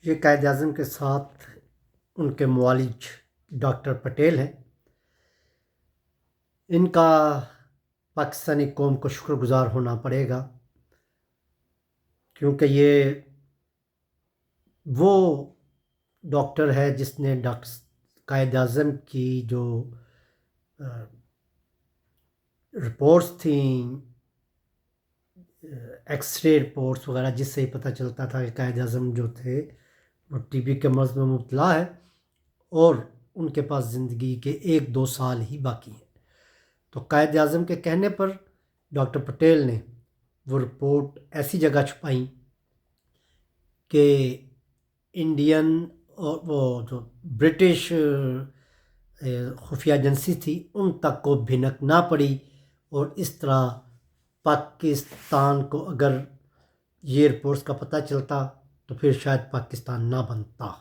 یہ قائد اعظم کے ساتھ ان کے معالج ڈاکٹر پٹیل ہیں. ان کا پاکستانی قوم کو شکر گزار ہونا پڑے گا، کیونکہ یہ وہ ڈاکٹر ہے جس نے قائد اعظم کی جو رپورٹس تھیں، ایکس رے رپورٹس وغیرہ، جس سے ہی پتہ چلتا تھا کہ قائد اعظم جو تھے وہ ٹی بی کے مرض میں مبتلا ہے اور ان کے پاس زندگی کے 1-2 سال ہی باقی ہیں. تو قائد اعظم کے کہنے پر ڈاکٹر پٹیل نے وہ رپورٹ ایسی جگہ چھپائیں کہ انڈین اور وہ جو برٹش خفیہ ایجنسی تھی ان تک کو بھنک نہ پڑی، اور اس طرح پاکستان کو اگر یہ رپورٹس کا پتہ چلتا تو پھر شاید پاکستان نہ بنتا.